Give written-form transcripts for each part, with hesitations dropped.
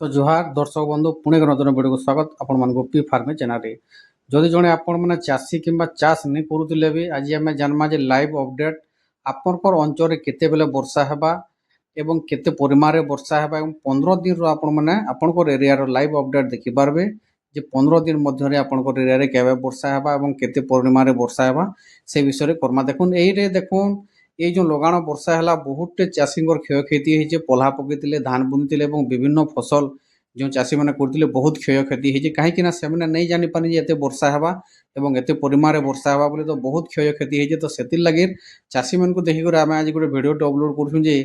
तो जुहार दर्शक बंधु पुणे एक नूतन वीडियो को स्वागत आपण पी फार्मे चैनल रे जदि जड़े आपण मैंने चाषी कि चाष नहीं करुले भी आज आम जानमा जे लाइव अपडेट आपणकर अंचल केते बेले वर्षा हेबा एवं केते परिमाण रे वर्षा हेबा एवं 15 दिन आपण मैंने आपणकर एरिया रो लाइव अपडेट देखि पारबे जे 15 दिन मध्य आपणकर एरिया रे केबे वर्षा हेबा एवं केते परिमाण रे वर्षा हेबा से विषय रे करमा देखुन एई रे देखुन ये जो लगाण वर्षा है बहुत चाषी क्षयक्षति होती पल्हा पकईले धान बुनीते और विभिन्न फसल जो चाषी मैंने करते बहुत क्षयक्षति होती कहीं से नहीं जानीपारे एत वर्षा है और एत परिमाण वर्षा है बोले तो बहुत क्षयक्षति होती तो से लगे चाषी मान को देखिक आम आज गोटे भिडियो अपलोड करूँ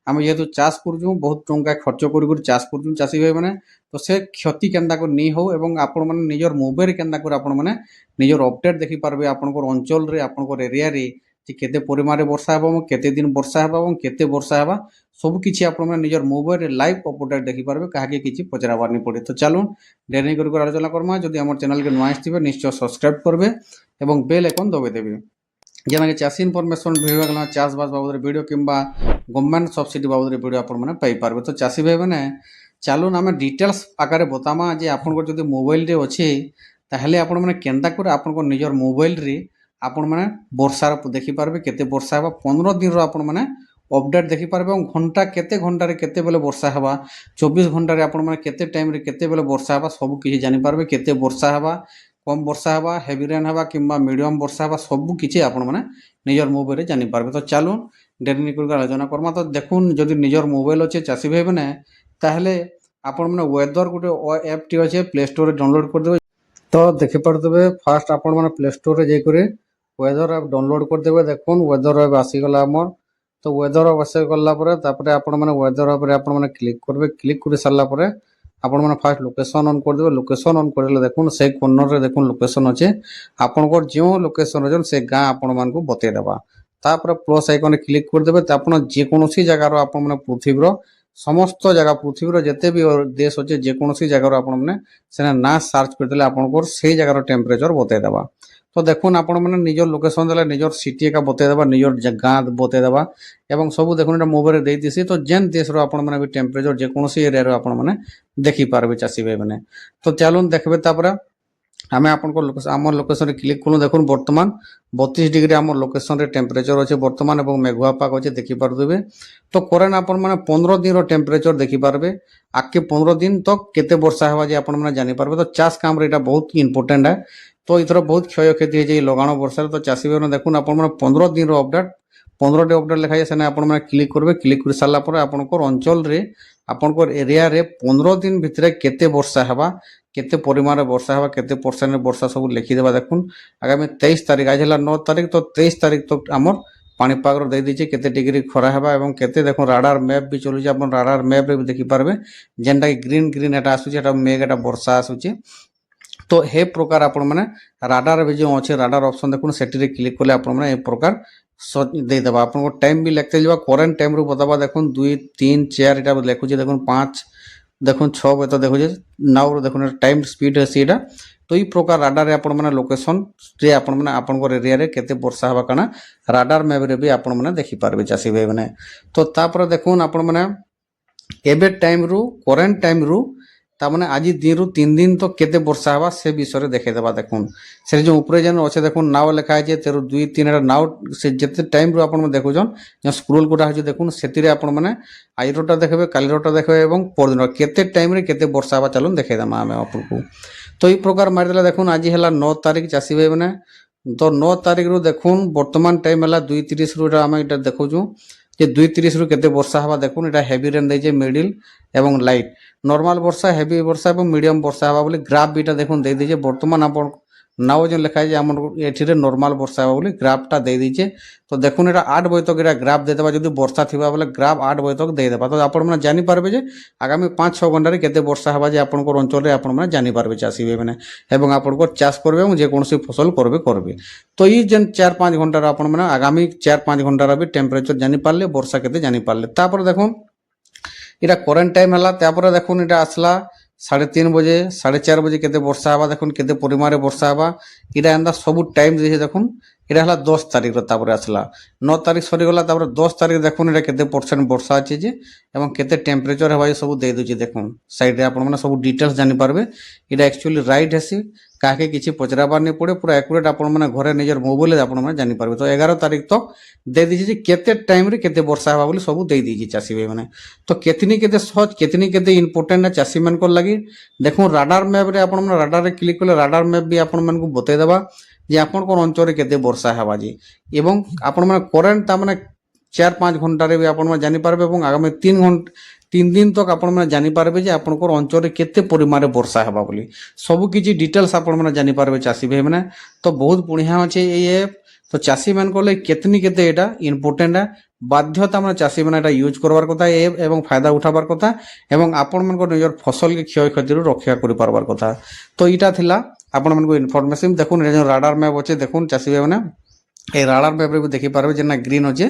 आम जेहतु चाष करूँ बहुत टंका खर्च कर चाष कर चाषी भाई मैंने तो से क्षति केन्दा नहीं हो एवं आपण मैंने निजर मोबाइल केन्दा आपण मैंने निजर अपडेट देखिपारे आपंकर अंचल आपंकर एरिया रे केते परिमाण वर्षा है केते दिन वर्षा है केते वर्षा है सबकि आप निजर मोबाइल लाइव अपडेट देखिपारे कहा कि पचराबार नहीं पड़े तो चलून डेरी कर आलोचना करमा जदि आम चैनल के नुआ आसवे निश्चय सब्सक्राइब करेंगे और बेल आइकन दबाइदेवे जेना चाषी इनफर्मेशन भिडियो चाषबास बाबद भिडियो किंबा गवर्नमेंट सब्सिडी बाबद भिडियो आपंपारे तो चाषी भाई मैंने चलून आम डिटेल्स आकार बतामा जे आपन जब मोबाइल रे अच्छे ताहले आपण मैंने केन्दा कर आपन निजर मोबाइल रे आपण मैंने वर्षार देखिपारे केते वर्षा है 15 दिन आपण मैंने अपडेट देखिपारे और घंटा केते घंटे केते बेले वर्षा है 24 घंटे आपण मैंने केते टाइम रे केते बेले वर्षा है सब किसी जानीपारे केते वर्षा है कम वर्षा है हेवी रेन है कि मीडियम वर्षा है सबकि आपण मैंने निजर मोबाइल जानीपारे तो चलून डेरी कर आलोचना करमा तो देखुन जदि निजर मोबाइल अच्छे चाषी भाई मैंने ताहले आपण मैंने वेदर गोटे एप टी अच्छे प्ले स्टोर डाउनलोड करदे तो देखिपारे फास्ट आपण मैंने प्ले स्टोर जाकर वेदर ऐप डाउनलोड करदेवे देखुन वेदर ऐप आसीगला आमर तो वेदर ऐप आसगला आपण मैंने वेदर ऐप आपण मैंने क्लिक करेंगे क्लिक कर सारापर आपण मैंने फास्ट लोकेशन ऑन करदेवे लोकेशन ऑन कर देखुन से कर्नर रे देखुन लोकेशन अच्छे आपंकर जो लोकेशन अच्छे से गाँ आपण मान को बतईदेवा तापर प्लस आइकन क्लिक करदेवे जेकोसी जगार आप पृथ्वीर समस्त जगह पृथ्वीर जिते भी देश अच्छे जेकोसी जगार आपने ना सार्च करदे आपंकर से जगार टेम्परेचर बतईदेवा तो देखुन आपण मैंने निजर लोकेशन देला निजर सिटी का बतईदेवा निजर गाँ बतईदेवा एवं सब देखुन मोबाइल दे दीसी तो जेन देश आपण मैंने भी टेम्परेचर जेकोसी एरिया आपण मैंने देखिपारे चाषी भाई मैंने तो चलून देखबे तापर आम आम लोकेशन क्लिक करूँ देखुन बर्तमान 32 डिग्री आम लोकेशन टेम्परेचर अच्छे बर्तमान और मेघुआ पाग अच्छे देखिपारे तो करेन्ट आपण मैंने 15 दिन टेम्परेचर देखिपारे आगे 15 दिन तक केते वर्षा है आप जानीपारे तो चाष काम यहाँ बहुत इंपोर्टेंट है तो इथर बहुत क्षयक्षति हो लगाण वर्षा तो चाषी भाई देखुन आप 15 दिन अपडेट 15 टी अपडेट लिखाई से आपने क्लिक करेंगे क्लिक कर सारापर आपंकर अंचल आपंकर एरिया रे 15 दिन भितर केते वर्षा है केते परिमाण वर्षा है केते परसेंट वर्षा सब लिखिदेवा देखुन आगामी 23 तारीख आज है 9 तारीख तो 23 तारीख तक आमर पाणीपाग दे दीजिए केते डिग्री खरा है और केते देखो राडार मैप भी चलुचे आप राडार मैप रे भी देखिपारे जेनटा कि ग्रीन ग्रीन एटा आसुचे मेघ एटा वर्षा आसुचे तो हे प्रकार आपण मैंने राडार भी जो अच्छे राडार ऑप्शन देखुन सेठी क्लिक कले आपण मैंने प्रकार देदेवा आपको टाइम भी लिखते जावा करेन्ट टाइम रू बतावा देखुन 2 3 4 इटा लिखुचे देखुन 5 देखुन 6 बजे तो देखुचे नाउ देखुन टाइम स्पीड है सीटा तो ये प्रकार राडार रे आपण मैंने लोकेशन रे आपण मैंने आपनकर एरिया रे केते वर्षा हवा काना राडार मैप रे भी आपण मैंने देखि पारबे चासी भाई मैंने तो तापर देखुन आपण मैंने एबे टाइम रू करेन्ट टाइम रू तामने आज दिन रु 3 दिन तो केते वर्षा हवा से विषय देखेदेवा देखुन से जो ऊपर जेन अच्छे देखुन नाव लिखा है 2 3 नाव से जिते टाइम रू आपण देखुछन जो स्क्रोल कोटा है देखुन सेति रे आपण माने आइरोटा देखबे कालिरोटा देखबे एवं परदिन केते टाइम रे केते वर्षा हवा चलुन देखेदेमा आमे आपको तो ई प्रकार मारदेला देखुन आज है 9 तारीख चासी भाई माने तो 9 तारीख रु देखुन वर्तमान टाइम है 2:30 रु आमे इटा देखुछु जे 2:30 रु केते वर्षा हवा देखुन इटा हेवी रेन देजे मिडिल एवं लाइट नॉर्मल वर्षा हेवी वर्षा और मीडियम वर्षा हवा बोली ग्राफ बीटा देखुन दे दीजिए बर्तमान आप नाव जो लिखा है आम ये नॉर्मल वर्षा हवा बोली ग्राफटा दे दीजिए तो देखुन ये 8 बजे तक ये ग्राफ देदेवा जब वर्षा थी बोले ग्राफ 8 बजे तक देदेवा तो आप जानीपारे जे आगामी 5-6 घंटे केते वर्षा हवा आपंकर अंचल में आप जानीपारे चाषी भाई मैंने और आपंकर चाष करेंगे और जेकोसी फसल करेंगे तो ये जेन 4-5 घंटार आप आगामी 4-5 घंटार भी टेम्परेचर जानीपारे वर्षा केते जानीपारे तापर देखुन इटा करेन्ट टाइम है तापर देखुन इटा आसला 3:30 बजे 4:30 बजे केते वर्षा हवा देखुन केते परिमाण वर्षा हवा इटा एंदा सब टाइम दे देखुन এটা হল 10 তারিখ তারপরে আসলা 9 তারিখ সরিগলা তারপরে 10 তারিখ দেখুন এটা কেতে % বর্ষা আছে যে এবং কেতে টেম্পরেচর হবা যে সব দেই দউছি দেখুন সাইডে আপন মানে সব ডিটেলস জানি পারবে এটা অ্যাকচুয়ালি রাইট হেসি কাকে কিছু পচরাবার নেই পড়ে পুরা একুরেট আপন মানে ঘরে নিজের মোবাইলে আপন মানে জানি পারবে তো 11 তারিখ তক দেই দিছি যে কেতে টাইমরে কেতে বর্ষা হবা বলে সব দেই দিছি চাষী ভাই মানে তো কেতনি কেতে সহজ কেতনি কেতে ইম্পর্টেন্ট না চাষী মানকর লাগি দেখুন রাডার ম্যাপরে আপন মানে রাডারে ক্লিক কলে রাডার ম্যাপ বি আপন মানকু বতাই দেবা যে আপনার অঞ্চলে কেতে বর্ষা হবা যে এবং আপন মানে করেন্ট তা মানে 4-5 ঘন্টারে বি আপন মানে জানি পারবে এবং আগামী 3 দিন তক আপন মানে জানি পারবে যে আপনার অঞ্চলে কেতে পরিমাণে বর্ষা হবা বলি সবু কিছু ডিটেলস আপন মানে জানি পারবে চাষী ভাই মানে তো বহুত বঢ়িয়া আছে এই অ্যাপ তো চাষী মানকর লাগি কেতনি কেতে এটা ইম্পর্টেন্ট বাধ্যতা মানে চাষী মানে এটা ইউজ করবার কথা এই অ্যাপ এবং ফায়দা উঠাবার কথা এবং আপন মানকর নিজের ফসলকে ক্ষয়ক্ষতিরু রক্ষা করে পারবার কথা তো এটা থিলা আপন মানকু ইনফরমেশন দেখুন এটা যে রাডার ম্যাপ আছে দেখুন চাষী ভাই মানে এই রাডার ম্যাপরে भी দেখি পারবে যে না গ্রিন আছে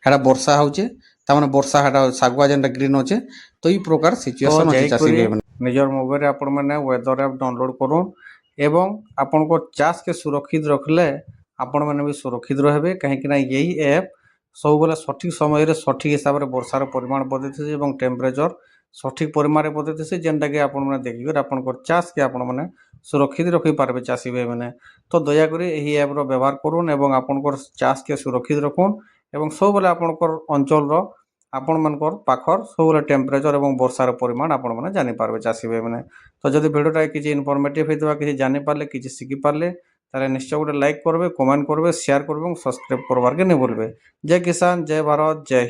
এটা বর্ষা হচ্ছে তার মানে বর্ষা এটা শাগুয়া যেটা গ্রিন আছে তো এই প্রকার সিচুয়েশন আছে চাষী ভাই মানে নিজের মোবাইলে আপন মানে ওয়েদর অ্যাপ ডাউনলোড করুন এবং আপনার চাষকে সুরক্ষিত রাখলে আপন মানে भी সুরক্ষিত রহবে কাহিঁকি না এই অ্যাপ ସବୁବେଳେ ସଠିକ୍ ସମୟରେ ସଠିକ୍ ହିସାବରେ ବର୍ଷାର ପରିମାଣ ବତେଇଥିସି ଏବଂ ଟେମ୍ପରେଚର ସଠିକ୍ ପରିମାଣରେ ବତେଇଥିସି ଯେନ୍ଟାକି ଆପଣମାନେ ଦେଖିକରି ଆପଣଙ୍କର ଚାଷକେ ଆପଣମାନେ ସୁରକ୍ଷିତ ରଖିପାରିବେ ଚାଷୀ ଭାଇମାନେ ତ ଦୟାକରି ଏହି ଆପ୍ର ବ୍ୟବହାର କରୁନ୍ ଏବଂ ଆପଣଙ୍କର ଚାଷକେ ସୁରକ୍ଷିତ ରଖୁନ୍ ଏବଂ ସବୁବେଳେ ଆପଣଙ୍କର ଅଞ୍ଚଳର ଆପଣମାନଙ୍କର ପାଖର ସବୁବେଳେ ଟେମ୍ପରେଚର ଏବଂ ବର୍ଷାର ପରିମାଣ ଆପଣମାନେ ଜାଣିପାରିବେ ଚାଷୀ ଭାଇମାନେ ତ ଯଦି ଭିଡ଼ିଓଟା କିଛି ଇନଫର୍ମେଟିଭ୍ ହେଇଥିବା କିଛି ଜାଣିପାରିଲେ କିଛି ଶିଖିପାରିଲେ তাহলে নিশ্চয় গোটে লাইক করবে কমেন্ট করবে শেয়ার করবে এবং সবসক্রাইব করবার কে नहीं भूलবে जय किसान जय भारत जय